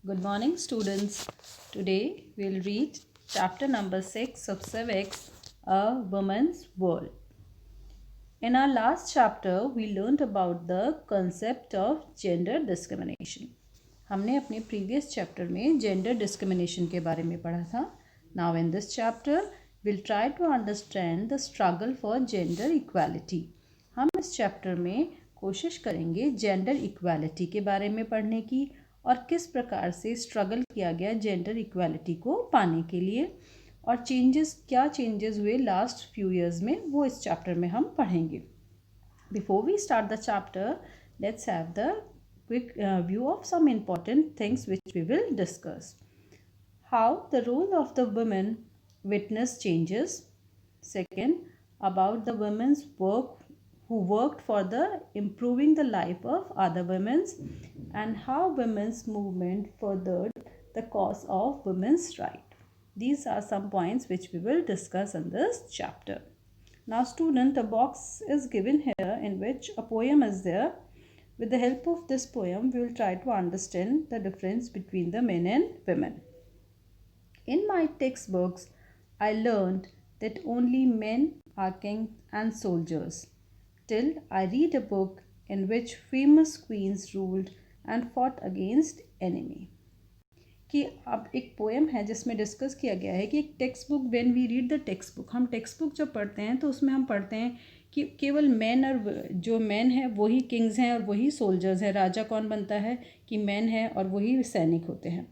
Good morning, students. Today we'll read chapter number 6 of Civics, A Woman's World. In our last chapter, we learned about the concept of gender discrimination. हमने अपने previous chapter में gender discrimination के बारे में पढ़ा था. Now in this chapter, we'll try to understand the struggle for gender equality. हम इस chapter में कोशिश करेंगे gender equality के बारे में पढ़ने की और किस प्रकार से स्ट्रगल किया गया जेंडर इक्वालिटी को पाने के लिए और क्या चेंजेस हुए लास्ट फ्यू इयर्स में वो इस चैप्टर में हम पढ़ेंगे. Before we start the chapter, let's have the quick view of some important things which we will discuss. How the role of the women witness changes. Second, about the women's work who worked for the improving the life of other women, and how women's movement furthered the cause of women's right. These are some points which we will discuss in this chapter. Now student, a box is given here in which a poem is there. With the help of this poem, we will try to understand the difference between the men and women. In my textbooks, I learned that only men are kings and soldiers. Till I read a book in which famous queens ruled and fought against enemy. कि अब एक poem है जिसमें discuss किया गया है कि एक text book, when we read the text book, हम टेक्स्ट बुक जब पढ़ते हैं तो उसमें हम पढ़ते हैं कि केवल मैन और जो मैन है वही किंग्स हैं और वही सोल्जर्स हैं. राजा कौन बनता है कि मैन है और वही सैनिक होते हैं.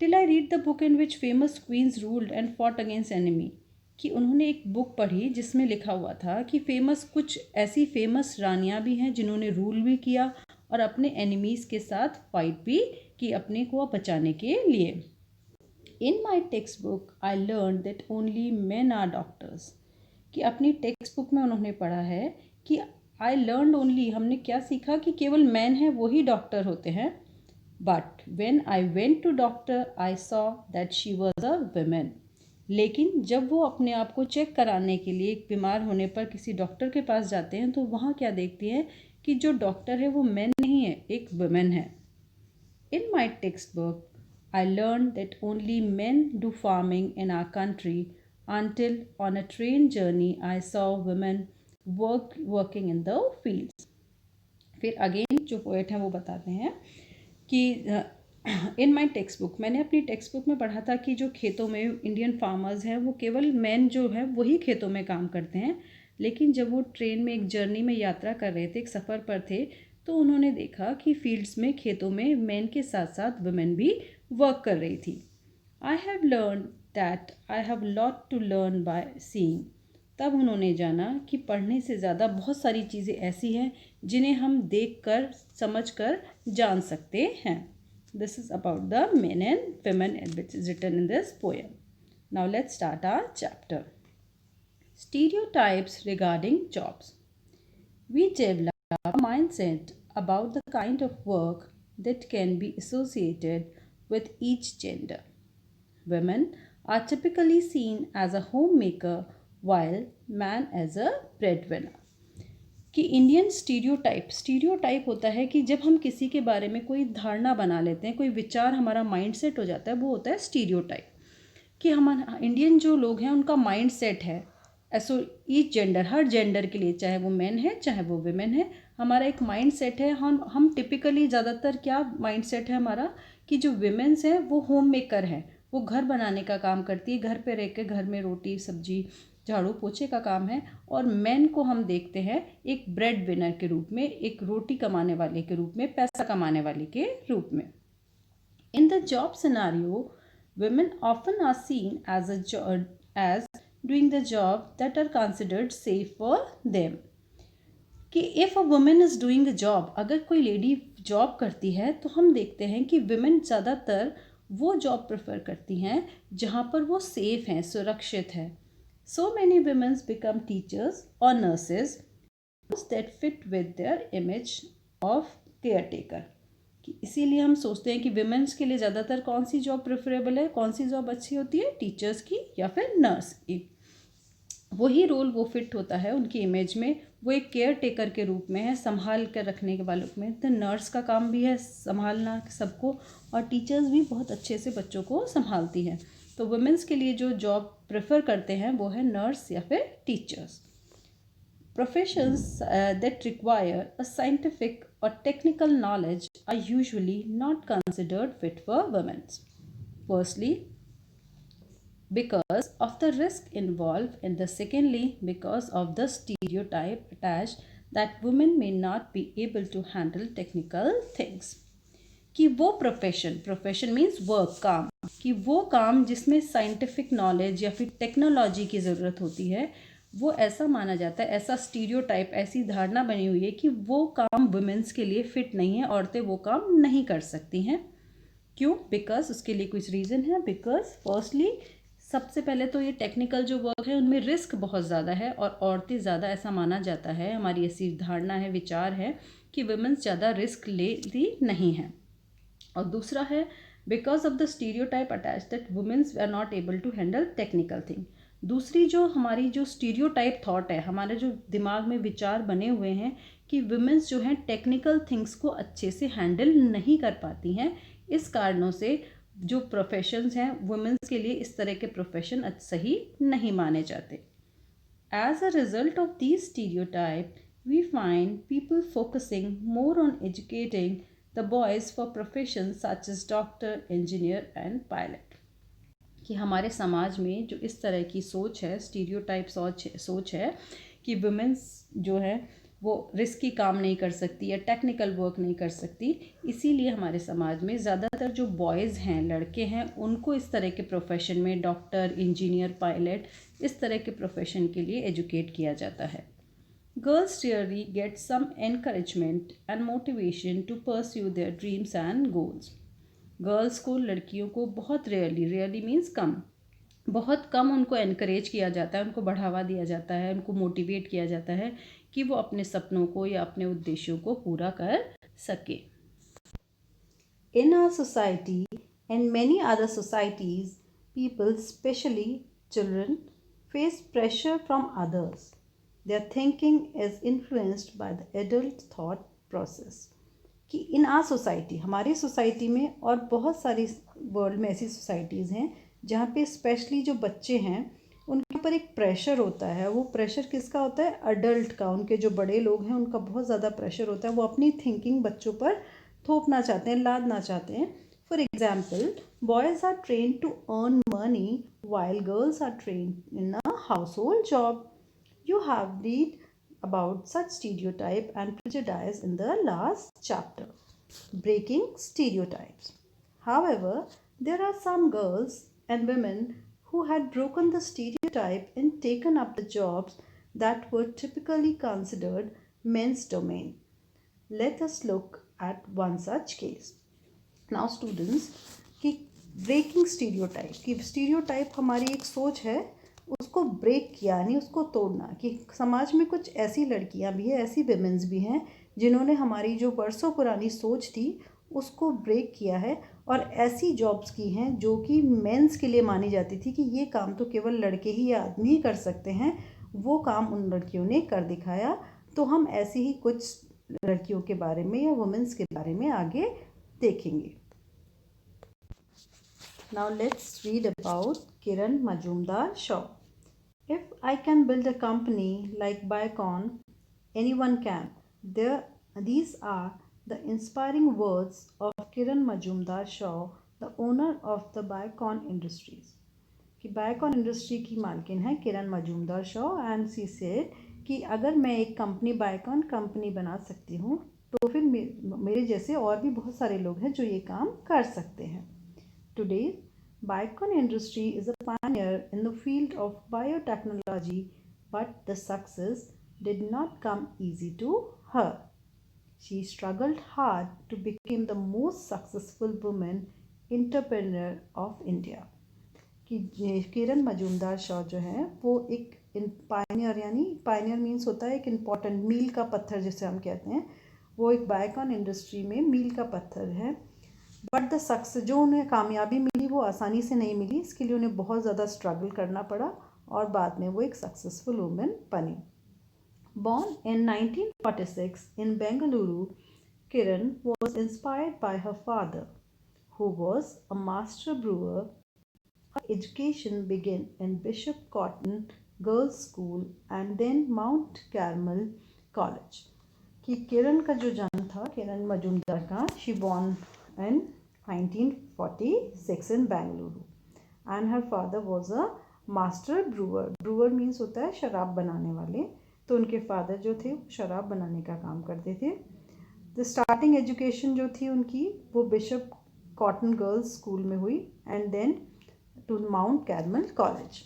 Till I read the book in which famous queens ruled and fought against enemy. कि उन्होंने एक बुक पढ़ी जिसमें लिखा हुआ था कि कुछ ऐसी फेमस रानियां भी हैं जिन्होंने रूल भी किया और अपने एनिमीज़ के साथ फाइट भी की अपने को बचाने के लिए. In my text book I learn that only men are doctors. कि अपनी टेक्स्ट बुक में उन्होंने पढ़ा है कि आई लर्न ओनली, हमने क्या सीखा कि केवल मैन है वही डॉक्टर होते हैं. But when I went to doctor I saw that she was a women. लेकिन जब वो अपने आप को चेक कराने के लिए बीमार होने पर किसी डॉक्टर के पास जाते हैं तो वहाँ क्या देखती हैं कि जो डॉक्टर है वो मैन नहीं है, एक वुमेन है. In my text book I learn that only man do farming in our country until on a train journey I saw women working in the fields. फिर अगेन जो पोएट हैं वो बताते हैं कि इन माई टेक्स्ट बुक, मैंने अपनी text book में पढ़ा था कि जो खेतों में इंडियन फार्मर्स हैं वो केवल मैन जो है वही खेतों में काम करते हैं. लेकिन जब वो ट्रेन में एक जर्नी में यात्रा कर रहे थे, एक सफ़र पर थे, तो उन्होंने देखा कि फील्ड्स में, खेतों में मैन के साथ साथ वुमेन भी वर्क कर रही थी. I have learn that I have lot to learn by seeing. तब उन्होंने जाना कि पढ़ने से ज़्यादा बहुत सारी चीज़ें ऐसी हैं जिन्हें हम देख कर, समझ कर जान सकते हैं. This is about the men and women which is written in this poem. Now let's start our chapter. Stereotypes regarding jobs. We develop a mindset about the kind of work that can be associated with each gender. Women are typically seen as a homemaker while man as a breadwinner. कि Indian stereotype होता है कि जब हम किसी के बारे में कोई धारणा बना लेते हैं, कोई विचार हमारा माइंडसेट हो जाता है, वो होता है स्टीरियोटाइप. कि हम इंडियन जो लोग हैं उनका माइंडसेट है ऐसो ईच जेंडर, हर जेंडर के लिए, चाहे वो मैन है चाहे वो वुमेन है, हमारा एक माइंडसेट है. हम टिपिकली ज़्यादातर क्या माइंडसेट है हमारा कि जो वुमेन्स हैं वो होम मेकर हैं, वो घर बनाने का काम करती है, घर पे रह के घर में रोटी सब्जी झाड़ू पोछे का काम है. और मैन को हम देखते हैं एक ब्रेड विनर के रूप में, एक रोटी कमाने वाले के रूप में, पैसा कमाने वाले के रूप में. In the job scenario, women often are seen as doing the job that are considered safe for them. कि if a woman is doing a job, अगर कोई लेडी जॉब करती है तो हम देखते हैं कि women ज़्यादातर वो जॉब प्रेफर करती हैं जहाँ पर वो सेफ हैं, सुरक्षित है. So many women become teachers or nurses that fit with their image of caretaker. कि इसीलिए हम सोचते हैं कि विमेंस के लिए ज़्यादातर कौन सी जॉब प्रेफरेबल है, कौन सी जॉब अच्छी होती है, टीचर्स की या फिर नर्स की. वही रोल वो फिट होता है उनकी इमेज में, वो एक केयर टेकर के रूप में है, संभाल कर रखने के वालों में। तो नर्स का काम भी है संभालना सबको, और टीचर्स भी बहुत अच्छे से बच्चों को संभालती है। तो वुमेन्स के लिए जो जॉब प्रेफर करते हैं वो है नर्स या फिर teachers. Professions that require a scientific or technical knowledge are usually not considered fit for women. Firstly, because of the risk involved, and secondly, because of the stereotype attached that women may not be able to handle technical things. कि वो profession means work, काम, कि वो काम जिसमें scientific knowledge या फिर technology की ज़रूरत होती है, वो ऐसा माना जाता है, ऐसा स्टीरियोटाइप, ऐसी धारणा बनी हुई है कि वो काम वुमेन्स के लिए फिट नहीं है, औरतें वो काम नहीं कर सकती हैं। क्यों? बिकॉज उसके लिए कुछ रीज़न है। बिकॉज फर्स्टली, सबसे पहले तो ये टेक्निकल जो वर्क है उनमें रिस्क बहुत ज़्यादा है और औरतें ज़्यादा, ऐसा माना जाता है, हमारी ऐसी धारणा है, विचार है कि वुमेन्स ज़्यादा रिस्क लेती नहीं हैं। और दूसरा है because of the stereotype attach that womens are not able to handle technical thing. दूसरी जो हमारी जो स्टीरियोटाइप थॉट है, हमारे जो दिमाग में विचार बने हुए हैं कि वुमेन्स जो हैं टेक्निकल थिंग्स को अच्छे से हैंडल नहीं कर पाती हैं, इस कारणों से जो प्रोफेशंस हैं वुमेन्स के लिए इस तरह के प्रोफेशन सही नहीं माने जाते। As a result of these stereotype we find people focusing more on educating the boys for professions such as doctor, engineer and pilot। कि हमारे समाज में जो इस तरह की सोच है, स्टीरियोटाइप सोच है कि वुमेन्स जो है वो रिस्की काम नहीं कर सकती या टेक्निकल वर्क नहीं कर सकती, इसीलिए हमारे समाज में ज़्यादातर जो बॉयज़ हैं, लड़के हैं, उनको इस तरह के प्रोफेशन में डॉक्टर, इंजीनियर, पायलट, इस तरह के प्रोफेशन के लिए एजुकेट किया जाता है। Girls rarely get some encouragement and motivation to pursue their dreams and goals। Girls को, लड़कियों को बहुत रेयरली मीन्स कम, बहुत कम उनको एनकरेज किया जाता है, उनको बढ़ावा दिया जाता है, उनको मोटिवेट किया जाता है कि वो अपने सपनों को या अपने उद्देश्यों को पूरा कर सके। In our society and many other societies, people, especially children, face pressure from others। Their thinking is influenced by the adult thought process। कि इन आर सोसाइटी, हमारी सोसाइटी में और बहुत सारी वर्ल्ड में ऐसी सोसाइटीज़ हैं जहाँ पे स्पेशली जो बच्चे हैं उनके ऊपर एक प्रेशर होता है। वो प्रेशर किसका होता है? अडल्ट का, उनके जो बड़े लोग हैं उनका बहुत ज़्यादा प्रेशर होता है। वो अपनी थिंकिंग बच्चों पर थोपना चाहते हैं, लादना चाहते हैं। For example, boys are train to earn money while girls are train in a household job. You have read about such stereotype and prejudice in the last chapter, breaking stereotypes. However, there are some girls and women who had broken the stereotype and taken up the jobs that were typically considered men's domain. Let us look at one such case. Now students, कि breaking stereotype, कि stereotype हमारी एक सोच है, उसको break किया, यानी उसको तोड़ना। कि समाज में कुछ ऐसी लड़कियां भी हैं, ऐसी विमेंस भी हैं जिन्होंने हमारी जो बरसों पुरानी सोच थी उसको ब्रेक किया है और ऐसी जॉब्स की हैं जो कि मेंस के लिए मानी जाती थी कि ये काम तो केवल लड़के ही या आदमी ही कर सकते हैं, वो काम उन लड़कियों ने कर दिखाया। तो हम ऐसी ही कुछ लड़कियों के बारे में या वुमेन्स के बारे में आगे देखेंगे। Now let's read about Kiran Majumdar-Shaw। If I can build a company like Biocon, anyone can। These are the inspiring words of Kiran Majumdar-Shaw, the owner of the Biocon Industries। कि Biocon industry की मालकिन है Kiran Majumdar Shaw, and she said कि अगर मैं एक company, Biocon company बना सकती हूँ तो फिर मेरे जैसे और भी बहुत सारे लोग हैं जो ये काम कर सकते हैं। Today Biocon industry is a pioneer in the field of biotechnology, but the success did not come easy to her। She struggled hard to become the most successful woman entrepreneur of India। कि किरण मजूमदार शॉ जो है वो एक Pioneer, यानी Pioneer means होता है एक important, मील का पत्थर जिसे हम कहते हैं, वो एक बायोकॉन इंडस्ट्री में मील का पत्थर है। बट द सक्सेस, जो उन्हें कामयाबी मिली वो आसानी से नहीं मिली, इसके लिए उन्हें बहुत ज़्यादा स्ट्रगल करना पड़ा और बाद में वो एक सक्सेसफुल वुमेन बनी। Born in 1946 in Bengaluru, Kiran was inspired by her father, who was a master brewer. Her education began in Bishop Cotton Girls' School and then Mount Carmel College. कि किरण का जो जन्म था, किरण मजूमदार का, she born in 1946 in Bengaluru and her father was a master brewer. Brewer means होता है शराब बनाने वाले, तो उनके फादर जो थे वो शराब बनाने का काम करते थे. द स्टार्टिंग एजुकेशन जो थी उनकी वो बिशप कॉटन गर्ल्स स्कूल में हुई and then to Mount Carmel college.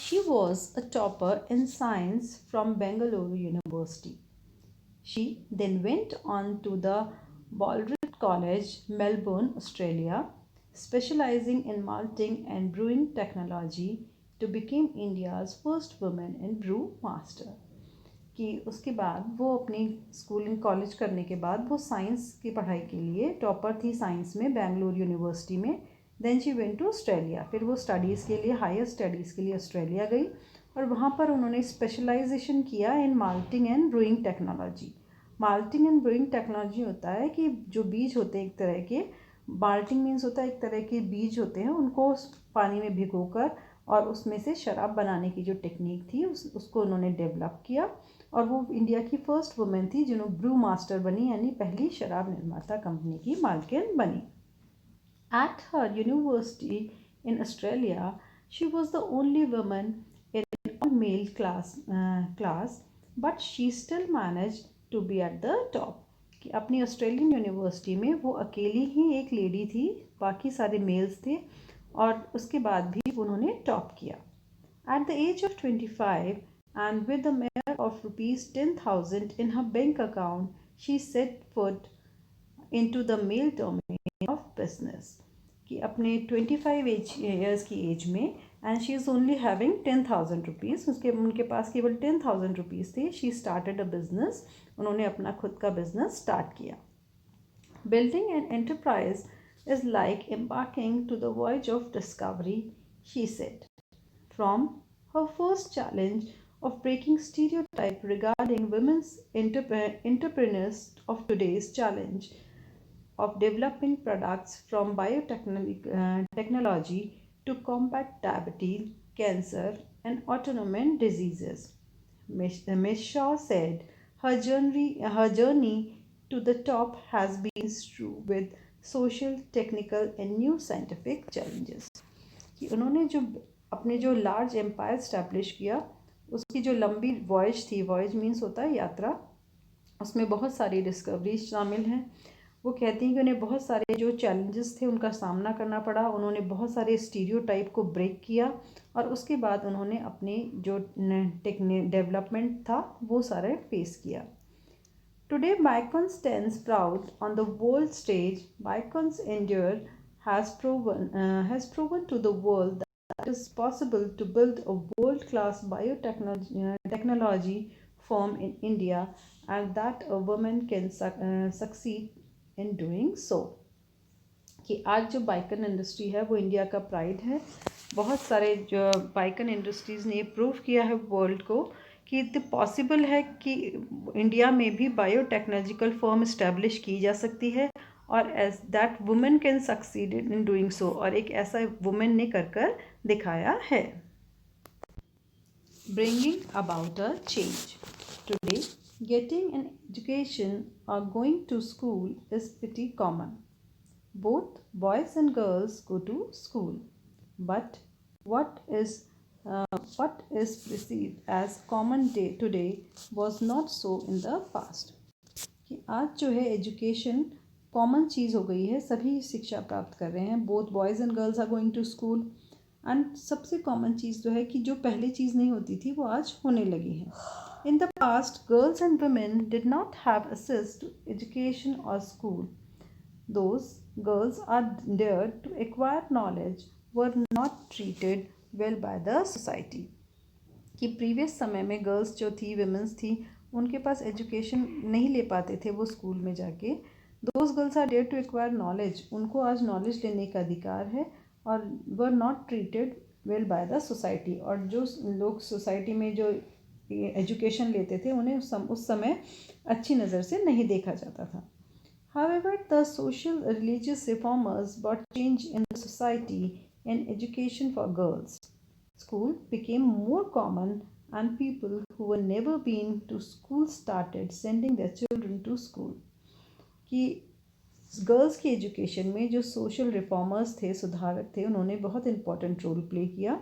She was a topper in science from Bengaluru University. She then went on to the Baldrick College, Melbourne, Australia, specializing in malting and brewing technology to become India's first woman in brew master. कि उसके बाद वो अपनी schooling college करने के बाद वो science की पढ़ाई के लिए टॉपर थी साइंस में बेंगलुरु यूनिवर्सिटी में. Then she went to Australia. फिर वो स्टडीज़ के लिए हायर स्टडीज़ के लिए ऑस्ट्रेलिया गई और वहाँ पर उन्होंने स्पेशलाइजेशन किया in malting and brewing technology. Malting and brewing technology होता है कि जो बीज होते हैं एक तरह के, माल्टिंग मीन्स होता है एक तरह के बीज होते हैं, उनको पानी में भिगोकर और उसमें से शराब बनाने की जो टेक्निक थी उसको उन्होंने डेवलप किया और वो इंडिया की फर्स्ट वुमेन थी जिन्होंने ब्रू मास्टर बनी, यानी पहली शराब निर्माता कंपनी की मालकिन बनी. At her university in Australia, she was the only woman in an all-male class, but she still managed to be at the top. कि अपनी ऑस्ट्रेलियन यूनिवर्सिटी में वो अकेली ही एक लेडी थी, बाकी सारे मेल्स थे और उसके बाद भी उन्होंने टॉप किया. At the age of 25 and with a mere of rupees 10,000 in her bank account, she set foot into the male domain of business. कि अपने 25 ईयर्स की एज में and she is only having 10,000 rupees, उनके पास केवल 10,000 rupees थे. She started a business. उन्होंने अपना खुद का बिजनेस स्टार्ट किया. Building an enterprise is like embarking to the voyage of discovery, she said. From her first challenge of breaking stereotype regarding women's entrepreneurs of today's challenge of developing products from biotechnology to combat diabetes, cancer, and autoimmune diseases. Ms. Shaw said her journey to the top has been through with social, technical, and new scientific challenges. कि उन्होंने जो अपने जो large empire establish किया उसकी जो लंबी voyage थी, वॉयज मीन्स होता है यात्रा, उसमें बहुत सारी डिस्कवरीज शामिल हैं. वो कहती हैं कि उन्हें बहुत सारे जो चैलेंजेस थे उनका सामना करना पड़ा. उन्होंने बहुत सारे स्टीरियोटाइप को ब्रेक किया और उसके बाद उन्होंने अपने जो डेवलपमेंट था वो सारे फेस किया. Today, Bicon stands proud on the world stage. Bicon's endure has proven to the world that it is possible to build a world-class biotechnology firm in India and that a woman can succeed in doing so. कि आज जो बाइकन industry है वो India का pride है. बहुत सारे जो बाइकन इंडस्ट्रीज़ ने प्रूव किया है वर्ल्ड को कि इतना पॉसिबल है कि इंडिया में भी बायोटेक्नोलॉजिकल फर्म इस्टेब्लिश की जा सकती है और as that women can succeed in doing so, और एक ऐसा वुमेन ने कर दिखाया है. Bringing about a change. Today getting an education और going to school is pretty common. Both boys and girls go to school, but what is perceived as common day today was not so in the past. कि आज जो है education common चीज़ हो गई है, सभी शिक्षा प्राप्त कर रहे हैं. Both boys and girls are going to school एंड सबसे कॉमन चीज़ जो है कि जो पहले चीज़ नहीं होती थी वो आज होने लगी है. In the past girls and women did not have access to education और school. Those girls are there to acquire knowledge were not treated well by the society. कि प्रीवियस समय में गर्ल्स जो थी, विमेंस थी, उनके पास एजुकेशन नहीं ले पाते थे वो स्कूल में जाके. Those girls are there to acquire knowledge. उनको आज नॉलेज लेने का अधिकार है और were not treated well by the society. और जो लोग सोसाइटी में जो एजुकेशन लेते थे उन्हें उस समय अच्छी नज़र से नहीं देखा जाता था. However, the social religious reformers brought change in the society and education for girls. School became more common and people who were never been to school started sending their children to school. कि girls की education में जो social reformers थे, सुधारक थे, उन्होंने बहुत important role play किया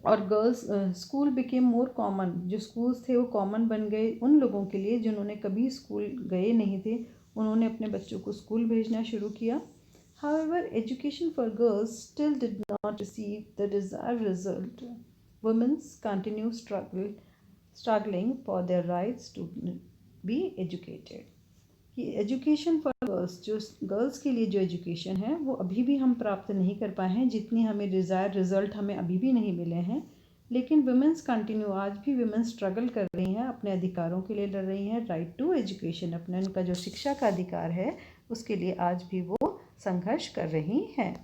और girls school became more common. जो स्कूल्स थे वो कॉमन बन गए उन लोगों के लिए जिन्होंने कभी स्कूल गए नहीं थे. उन्होंने अपने बच्चों को स्कूल भेजना शुरू किया. However, education for girls still did not receive the desired result. Women continue struggling for their rights to be educated. कि एजुकेशन फॉर गर्ल्स, जो गर्ल्स के लिए जो एजुकेशन है वो अभी भी हम प्राप्त नहीं कर पाए हैं, जितनी हमें डिज़ायर रिजल्ट हमें अभी भी नहीं मिले हैं. लेकिन वुमेंस कंटिन्यू, आज भी वुमेन स्ट्रगल कर रही हैं, अपने अधिकारों के लिए लड़ रही हैं. राइट टू एजुकेशन, अपने उनका जो शिक्षा का अधिकार है उसके लिए आज भी वो संघर्ष कर रही हैं.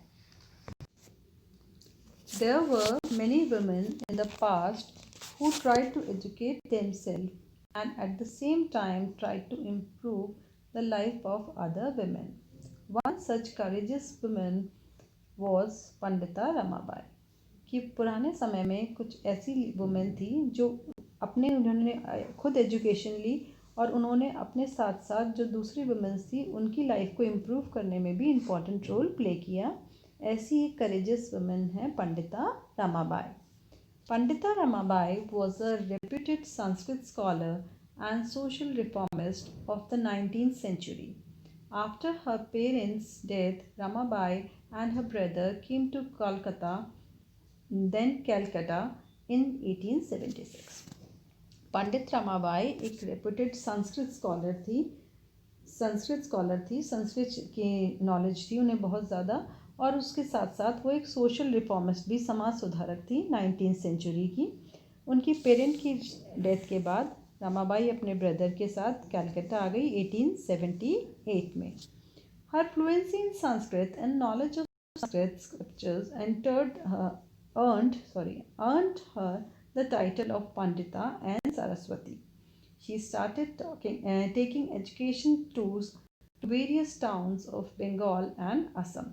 There were many women in the past who tried to educate themselves and at the same time tried to improve the life of other women. One such courageous woman was Pandita Ramabai. कि पुराने समय में कुछ ऐसी वुमेन थी जो उन्होंने खुद एजुकेशन ली और उन्होंने अपने साथ साथ जो दूसरी वुमेन्स थी उनकी लाइफ को इम्प्रूव करने में भी इम्पॉर्टेंट रोल प्ले किया. ऐसी एक करेजियस वुमेन है Pandita Ramabai. Pandita Ramabai was a reputed Sanskrit scholar and social reformist of the 19th century. After her parents' death, Ramabai and her brother came to Calcutta in 1876. पंडित रमाबाई एक रेप्यूटेड संस्कृत स्कॉलर थी. संस्कृत की नॉलेज थी उन्हें बहुत ज़्यादा और उसके साथ साथ वो एक सोशल रिफॉर्मिस्ट भी, समाज सुधारक थी 19th सेंचुरी की. उनकी पेरेंट की डेथ के बाद रमाबाई अपने ब्रदर के साथ कलकत्ता आ गई 1878 में. Her fluency in Sanskrit and knowledge of Sanskrit scriptures earned her the title of Pandita and Saraswati. She started taking education tours to various towns of Bengal and Assam.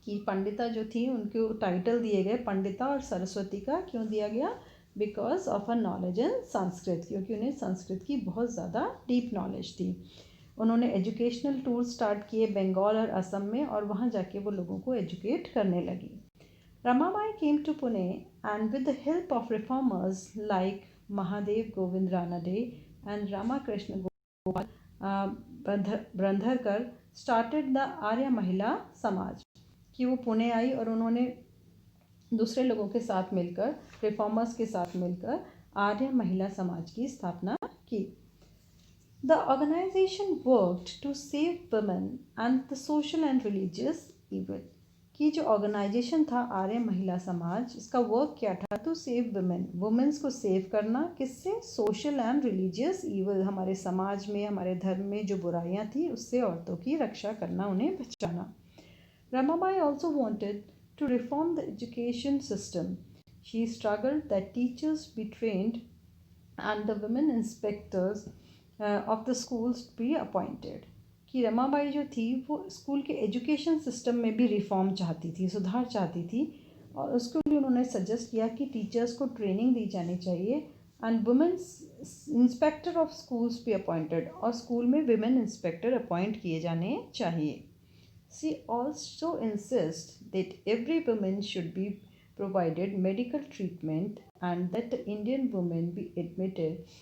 कि पंडिता जो थी उनको टाइटल दिए गए पंडिता और सरस्वती का. क्यों दिया गया? Because of a knowledge in Sanskrit, क्योंकि उन्हें संस्कृत की बहुत ज़्यादा डीप नॉलेज थी. उन्होंने एजुकेशनल टूर स्टार्ट किए बंगाल और असम में और वहाँ जाके वो लोगों को एजुकेट करने लगी. Ramabai came to Pune and with the help of reformers like Mahadev Govind Ranade and Ramakrishna Gopal Bhandarkar started the Arya Mahila Samaj. कि वो पुणे आई और उन्होंने दूसरे लोगों के साथ मिलकर, रिफॉर्मर्स के साथ मिलकर आर्य महिला समाज की स्थापना की. The organization worked to save women and the social and religious evil. की जो ऑर्गेनाइजेशन था आर्य महिला समाज, इसका वर्क क्या था? टू सेव वुमेन, वुमेन्स को सेव करना. किससे? सोशल एंड रिलीजियस इविल, हमारे समाज में, हमारे धर्म में जो बुराइयां थी उससे औरतों की रक्षा करना, उन्हें बचाना. Ramabai also wanted to reform the education system. She struggled that teachers be trained and the women inspectors of the schools be appointed. कि रमाबाई जो थी वो स्कूल के एजुकेशन सिस्टम में भी रिफॉर्म चाहती थी, सुधार चाहती थी और उसके लिए उन्होंने सजेस्ट किया कि टीचर्स को ट्रेनिंग दी जानी चाहिए and womens inspector of schools भी अपॉइंटेड, और स्कूल में विमेन इंस्पेक्टर अपॉइंट किए जाने चाहिए. She also insists that every woman should be provided medical treatment and that the Indian woman be admitted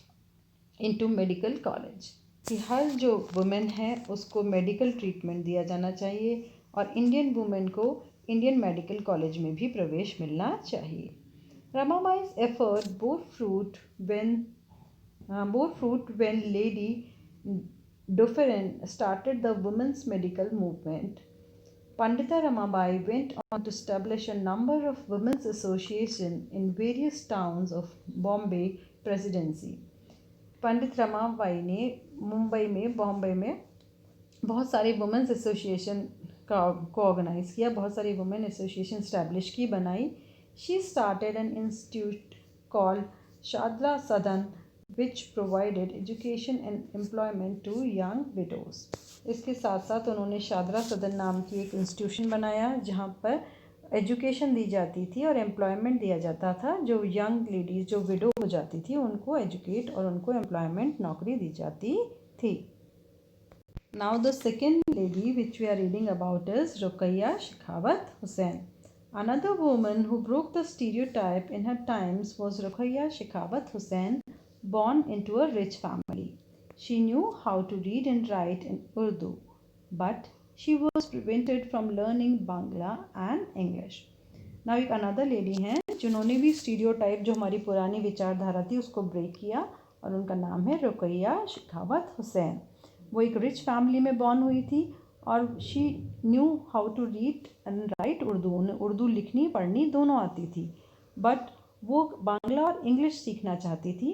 into medical college. कि हर जो women है उसको मेडिकल ट्रीटमेंट दिया जाना चाहिए और इंडियन वुमेन को इंडियन मेडिकल कॉलेज में भी प्रवेश मिलना चाहिए. Ramabai's effort bore fruit when Lady Dufferin started the women's medical movement. Pandita Ramabai went on to establish a number of women's associations in various towns of Bombay Presidency. पंडित रमाबाई ने मुंबई में, बॉम्बे में बहुत सारे वुमेन्स एसोसिएशन को organise किया, बहुत सारी women association establish की, बनाई. She started an institute called Shadra Sadan, which provided education and employment to young widows. इसके साथ साथ उन्होंने शादरा सदन नाम की एक इंस्टीट्यूशन बनाया जहाँ पर एजुकेशन दी जाती थी और एम्प्लॉयमेंट दिया जाता था। जो यंग लेडीज़ जो विडो हो जाती थी उनको एजुकेट और उनको एम्प्लॉयमेंट नौकरी दी जाती थी। Now the second lady which we are reading about is Ruqayya Shekhawat Hussain. Another woman who broke the stereotype in her times was Ruqayya Shekhawat Hussain, born into a rich family. She knew how to read and write in Urdu, but she was prevented from learning Bangla and English. Now एक another lady हैं जिन्होंने भी stereotype जो हमारी पुरानी विचारधारा थी उसको break किया और उनका नाम है रुकैया शेखावत हुसैन। वो एक रिच फैमिली में बॉर्न हुई थी और she knew how to read and write Urdu. उन्हें उर्दू लिखनी पढ़नी दोनों आती थी, बट वो बांग्ला और इंग्लिश सीखना चाहती थी।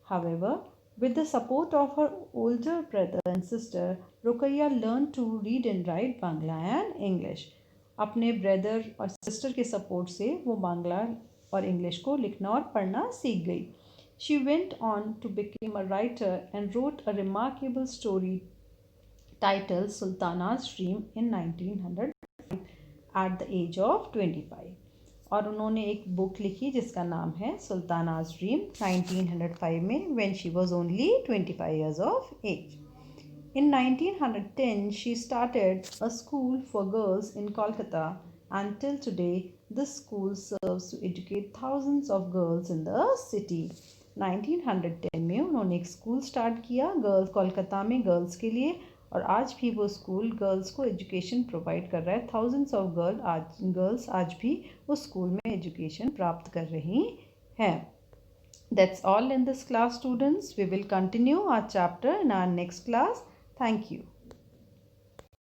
However with the support of her older brother and sister, Rukaiya learn to read and write Bangla and English. अपने ब्रदर और सिस्टर के सपोर्ट से वो बांग्ला और इंग्लिश को लिखना और पढ़ना सीख गई। She went on to become a writer and wrote a remarkable story titled Sultana's Dream in 1905 at the age of 25. और उन्होंने एक बुक लिखी जिसका नाम है सुल्ताना's ड्रीम 1905 में when she was only 25 years of age. In 1910, she started a school for girls in Kolkata, and till today, this school serves to educate thousands of girls in the city. 1910 में उन्होंने एक school start किया girls Kolkata में girls के लिए, और आज भी वो स्कूल गर्ल्स को एजुकेशन प्रोवाइड कर रहा है। थाउजेंड्स ऑफ गर्ल्स आज भी उस स्कूल में एजुकेशन प्राप्त कर रही हैं। That's all in this class, students. We will continue our chapter in our next class. Thank you.